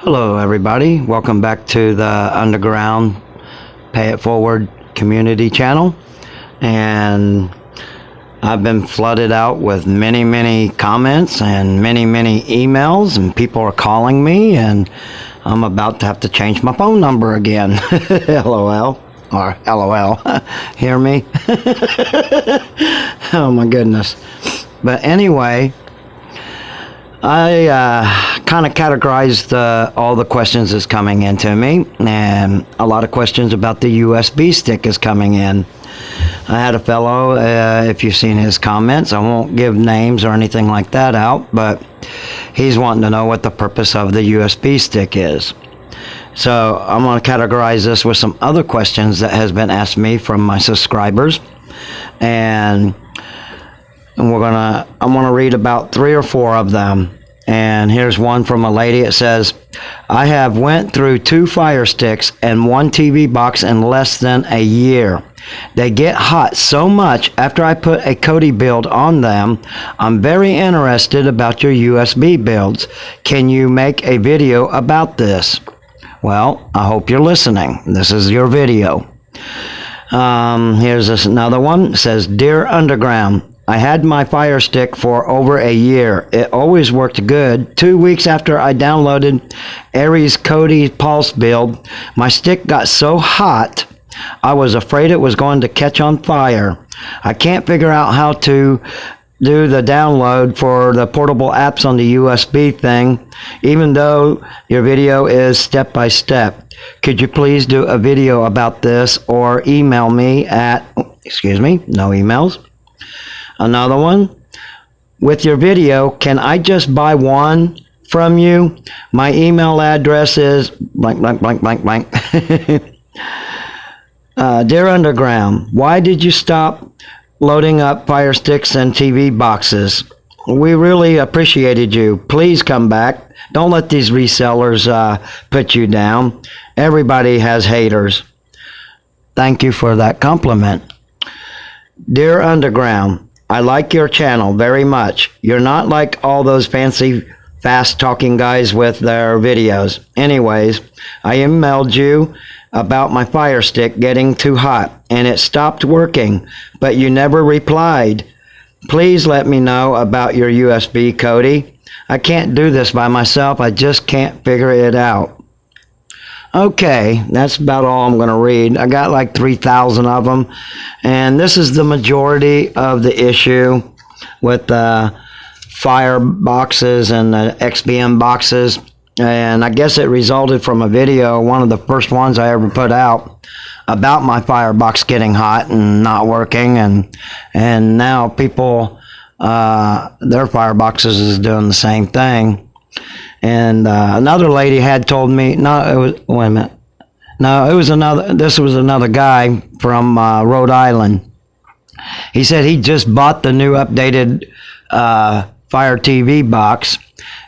Hello everybody, welcome back to the Underground Pay It Forward community channel. And I've been flooded out with many comments and many emails, and people are calling me, and I'm about to have to change my phone number again. LOL or LOL. Hear me? Oh my goodness. But anyway, I kind of categorized all the questions that's coming into me, and a lot of questions about the USB stick is coming in. I had a fellow, if you've seen his comments, I won't give names or anything like that out, but he's wanting to know what the purpose of the USB stick is. So I'm going to categorize this with some other questions that has been asked me from my subscribers, and I'm going to read about 3 or 4 of them. And here's one from a lady. It says, I have went through 2 Fire Sticks and 1 TV box in less than a year. They get hot so much after I put a Kodi build on them. I'm very interested about your USB builds. Can you make a video about this? Well, I hope you're listening. This is your video. Here's another one. It says, Dear Underground, I had my Fire Stick for over a year. It always worked good. 2 weeks after I downloaded Aries Kodi Pulse build, my stick got so hot, I was afraid it was going to catch on fire. I can't figure out how to do the download for the portable apps on the USB thing, even though your video is step by step. Could you please do a video about this or email me at, no emails. Another one, with your video, can I just buy one from you? My email address is blank. Dear Underground, why did you stop loading up Fire Sticks and TV boxes? We really appreciated you. Please come back. Don't let these resellers put you down. Everybody has haters. Thank you for that compliment. Dear Underground, I like your channel very much. You're not like all those fancy, fast-talking guys with their videos. Anyways, I emailed you about my Fire Stick getting too hot, and it stopped working, but you never replied. Please let me know about your USB, Kodi. I can't do this by myself. I just can't figure it out. Okay, that's about all I'm going to read. I got like 3,000 of them, and this is the majority of the issue with the Fire boxes and the XBM boxes. And I guess it resulted from a video, one of the first ones I ever put out, about my Firebox getting hot and not working, and now people, their Fireboxes is doing the same thing. And another lady had told me, this was another guy from Rhode Island. He said he just bought the new updated Fire TV box,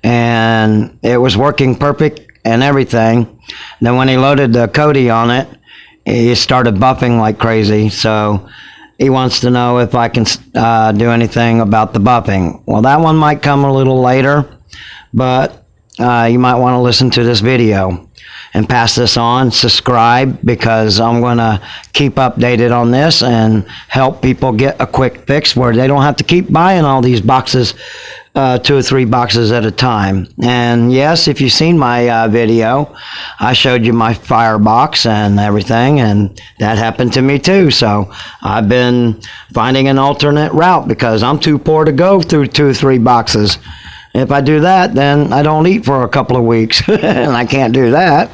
and it was working perfect and everything. Then when he loaded the Kodi on it, it started buffing like crazy. So he wants to know if I can do anything about the buffing. Well, that one might come a little later, but you might want to listen to this video and pass this on, subscribe, because I'm going to keep updated on this and help people get a quick fix where they don't have to keep buying all these boxes, 2 or 3 boxes at a time. And yes, if you've seen my video, I showed you my Firebox and everything, and that happened to me too. So I've been finding an alternate route because I'm too poor to go through 2 or 3 boxes. If I do that, then I don't eat for a couple of weeks, and I can't do that.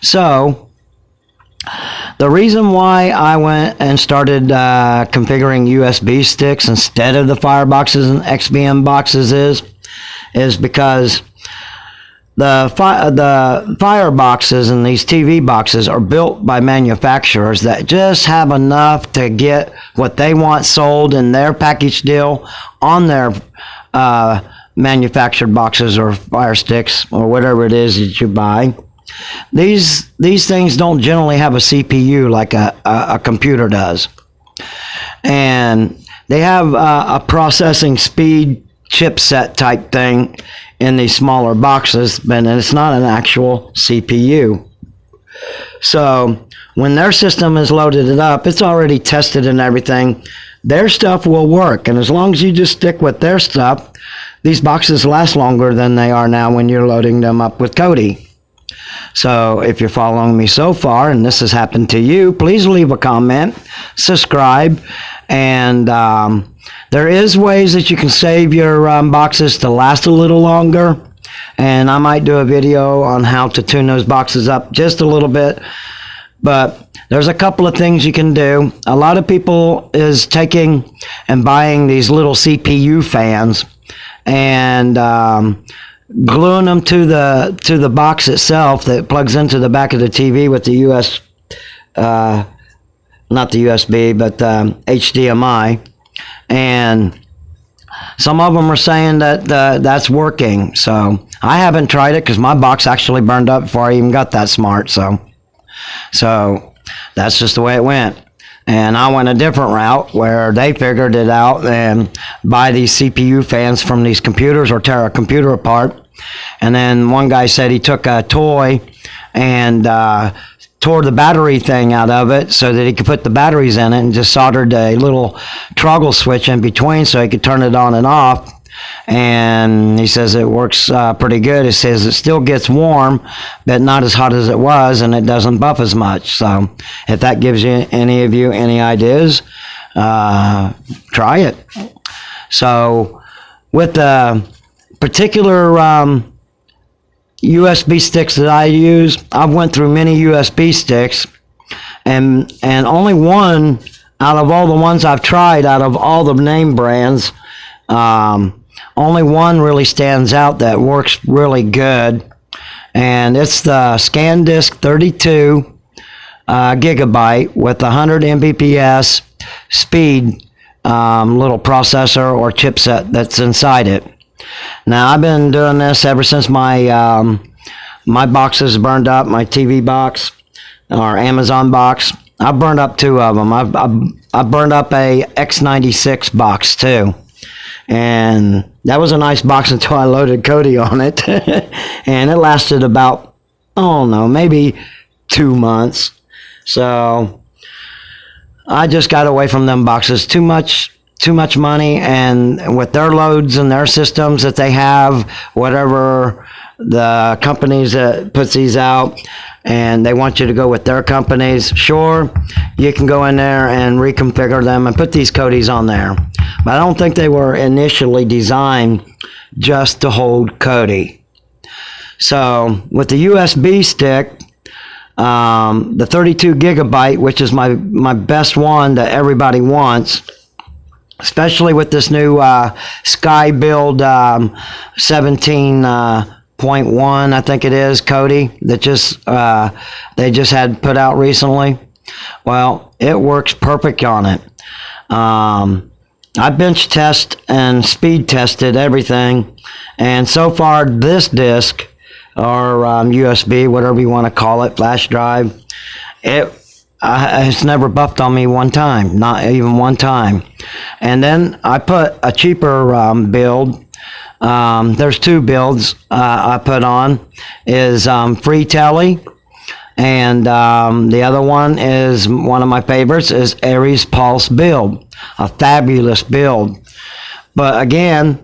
So the reason why I went and started configuring USB sticks instead of the Fireboxes and XBM boxes is because the Fireboxes and these TV boxes are built by manufacturers that just have enough to get what they want sold in their package deal on their manufactured boxes or Fire Sticks or whatever it is that you buy. These things don't generally have a CPU like a computer does, and they have a processing speed chipset type thing in these smaller boxes, but it's not an actual CPU. So when their system is loaded it up, it's already tested and everything. Their stuff will work, and as long as you just stick with their stuff, these boxes last longer than they are now when you're loading them up with Kodi. So if you're following me so far and this has happened to you, please leave a comment, subscribe, and there is ways that you can save your boxes to last a little longer, and I might do a video on how to tune those boxes up just a little bit. But there's a couple of things you can do. A lot of people is taking and buying these little CPU fans and gluing them to the box itself that plugs into the back of the TV with the not the USB, but HDMI. And some of them are saying that that's working. So I haven't tried it because my box actually burned up before I even got that smart. So that's just the way it went. And I went a different route where they figured it out and buy these CPU fans from these computers or tear a computer apart. And then one guy said he took a toy and tore the battery thing out of it so that he could put the batteries in it and just soldered a little toggle switch in between so he could turn it on and off. And he says it works pretty good. He says it still gets warm, but not as hot as it was, and it doesn't buff as much. So if that gives you any of you any ideas, try it. So with the particular USB sticks that I use, I've went through many USB sticks, and only one out of all the ones I've tried, out of all the name brands, only one really stands out that works really good, and it's the ScanDisk 32 gigabyte with 100 Mbps speed little processor or chipset that's inside it. Now I've been doing this ever since my my boxes burned up, my TV box or Amazon box. I burned up two of them. I burned up a X96 box too. And that was a nice box until I loaded Kodi on it. And it lasted about, oh no, maybe 2 months. So I just got away from them boxes. Too much money, and with their loads and their systems that they have, whatever the companies that puts these out, and they want you to go with their companies, sure, you can go in there and reconfigure them and put these Kodis on there. But I don't think they were initially designed just to hold Kodi. So with the USB stick, the 32 gigabyte, which is my best one that everybody wants, especially with this new Sky Build 17.1, I think it is, Kodi, that they just had put out recently. Well, it works perfect on it. I bench test and speed tested everything, and so far this disk, or USB, whatever you want to call it, flash drive, it's never buffed on me one time, not even one time. And then I put a cheaper build. There's two builds I put on. Is Free Telly, and the other one is one of my favorites, is Aries Pulse build, a fabulous build. But again,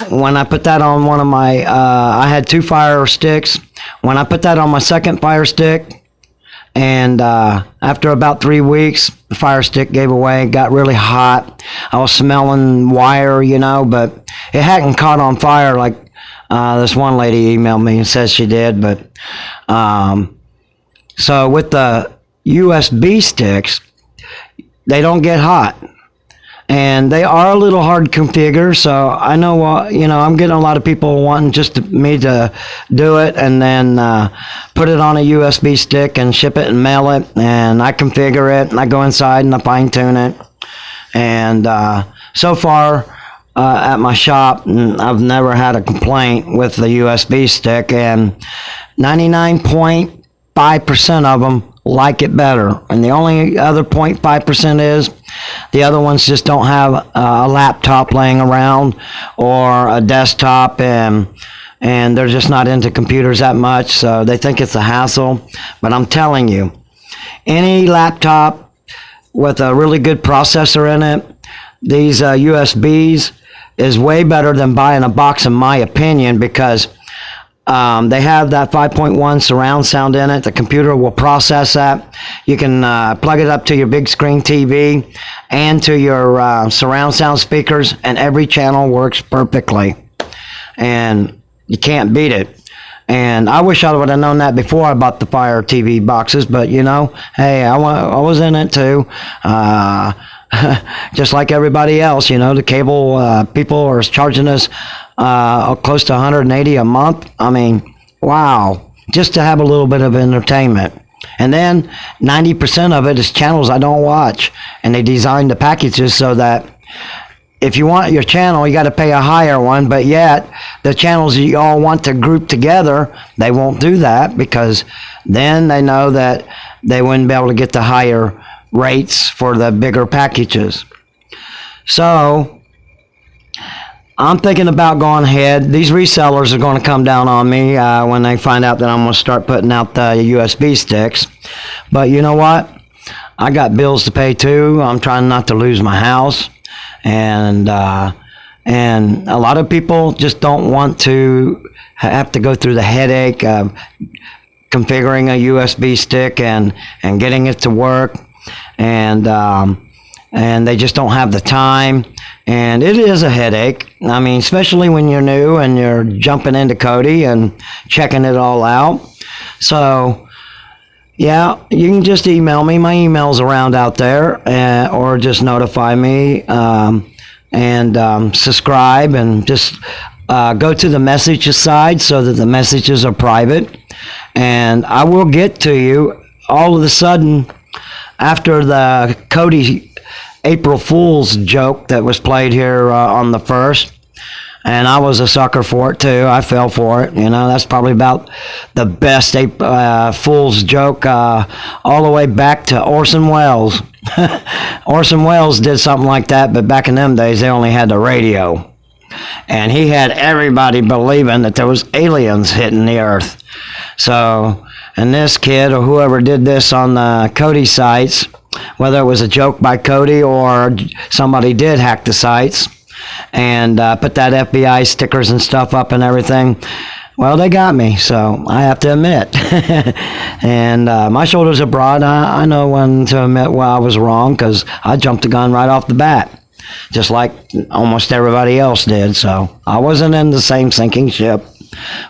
when I put that on one of my, I had two Fire sticks. When I put that on my second Fire stick, and after about 3 weeks, the Fire stick gave away, got really hot. I was smelling wire, but it hadn't caught on fire like this one lady emailed me and says she did. But so with the USB sticks, they don't get hot. And they are a little hard to configure, so I know, I'm getting a lot of people wanting just me to do it and then put it on a USB stick and ship it and mail it, and I configure it, and I go inside and I fine-tune it. And so far at my shop, I've never had a complaint with the USB stick, and 99.5% of them like it better. And the only other 0.5% is the other ones just don't have a laptop laying around or a desktop, and and they're just not into computers that much, so they think it's a hassle. But I'm telling you, any laptop with a really good processor in it, these USBs is way better than buying a box, in my opinion, because they have that 5.1 surround sound in it. The computer will process that. You can plug it up to your big screen TV and to your surround sound speakers, and every channel works perfectly. And you can't beat it. And I wish I would have known that before I bought the Fire TV boxes, but you know, hey, I was in it too. Just like everybody else, you know, the cable people are charging us close to $180 a month. I mean, wow, just to have a little bit of entertainment. And then 90% of it is channels I don't watch, and they designed the packages so that if you want your channel, you got to pay a higher one, but yet the channels you all want to group together, they won't do that, because then they know that they wouldn't be able to get the higher rates for the bigger packages. So I'm thinking about going ahead. These resellers are going to come down on me when they find out that I'm going to start putting out the USB sticks. But you know what? I got bills to pay too. I'm trying not to lose my house. And a lot of people just don't want to have to go through the headache of configuring a USB stick and getting it to work. And they just don't have the time. And it is a headache. I mean, especially when you're new and you're jumping into Kodi and checking it all out. So, yeah, you can just email me. My email's around out there, or just notify me and subscribe, and just go to the messages side so that the messages are private. And I will get to you all of a sudden after the Kodi April Fool's joke that was played here on the 1st. And I was a sucker for it too. I fell for it. You know, that's probably about the best Fool's joke all the way back to Orson Welles. Orson Welles did something like that, but back in them days, they only had the radio. And he had everybody believing that there was aliens hitting the earth. So, and this kid or whoever did this on the Kodi sites, whether it was a joke by Kodi or somebody did hack the sites and put that FBI stickers and stuff up and everything, well, they got me, so I have to admit. And my shoulders are broad. I know when to admit when I was wrong, because I jumped the gun right off the bat, just like almost everybody else did. So I wasn't in the same sinking ship.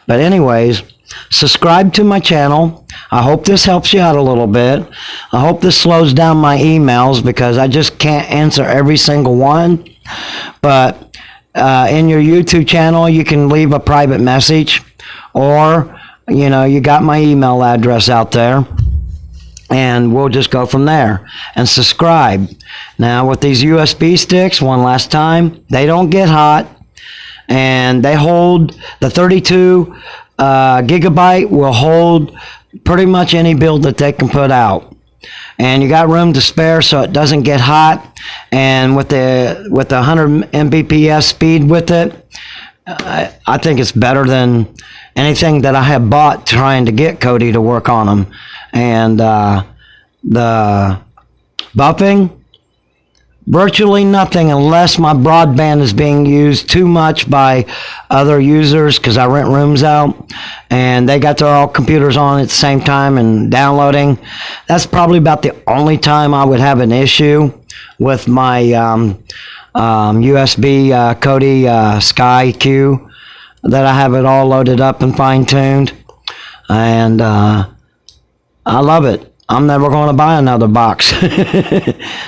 But anyways, subscribe to my channel. I hope this helps you out a little bit. I hope this slows down my emails, because I just can't answer every single one. But in your YouTube channel, you can leave a private message, or, you know, you got my email address out there, and we'll just go from there. And subscribe. Now, with these USB sticks, one last time, they don't get hot, and they hold the 32 gigabyte will hold pretty much any build that they can put out. And you got room to spare, so it doesn't get hot. And with the 100 Mbps speed with it, I think it's better than anything that I have bought trying to get Kodi to work on them. And the buffing, virtually nothing, unless my broadband is being used too much by other users, because I rent rooms out and they got their all computers on at the same time and downloading. That's probably about the only time I would have an issue with my USB Kodi Sky Q, that I have it all loaded up and fine-tuned. And I love it. I'm never going to buy another box.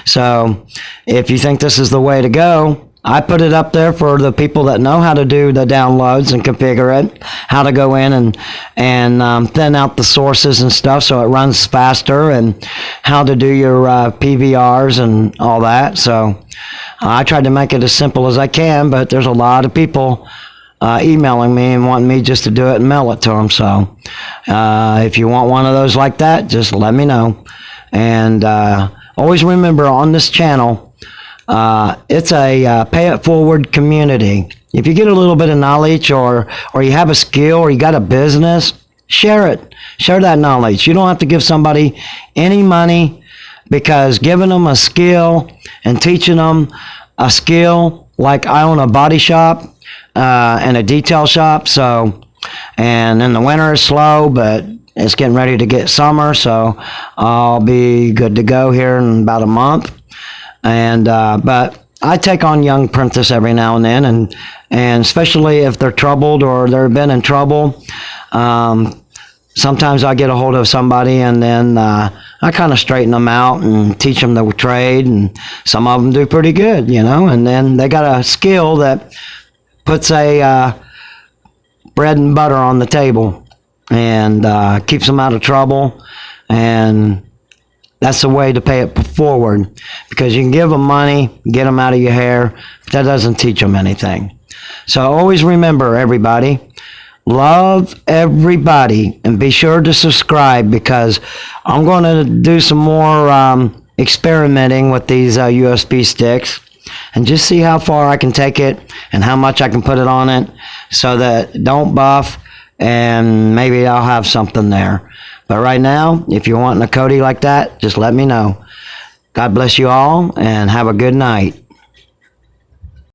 So if you think this is the way to go, I put it up there for the people that know how to do the downloads and configure it, how to go in and thin out the sources and stuff so it runs faster, and how to do your PVRs and all that. So I tried to make it as simple as I can, but there's a lot of people emailing me and wanting me just to do it and mail it to them. So if you want one of those like that, just let me know. And always remember, on this channel, it's a pay it forward community. If you get a little bit of knowledge, or you have a skill, or you got a business, share it. Share that knowledge. You don't have to give somebody any money, because giving them a skill and teaching them a skill, like I own a body shop and a detail shop, so, and in the winter it's slow, but it's getting ready to get summer, so I'll be good to go here in about a month. And but I take on young apprentices every now and then, and especially if they're troubled or they've been in trouble. Sometimes I get a hold of somebody, and then I kind of straighten them out and teach them the trade, and some of them do pretty good, and then they got a skill that puts a bread and butter on the table, and keeps them out of trouble, and that's the way to pay it forward, because you can give them money, get them out of your hair, but that doesn't teach them anything. So always remember, everybody, love everybody, and be sure to subscribe, because I'm going to do some more experimenting with these USB sticks, and just see how far I can take it and how much I can put it on it, so that it don't buff, and maybe I'll have something there. But right now, if you're wanting a Kodi like that, just let me know. God bless you all, and have a good night.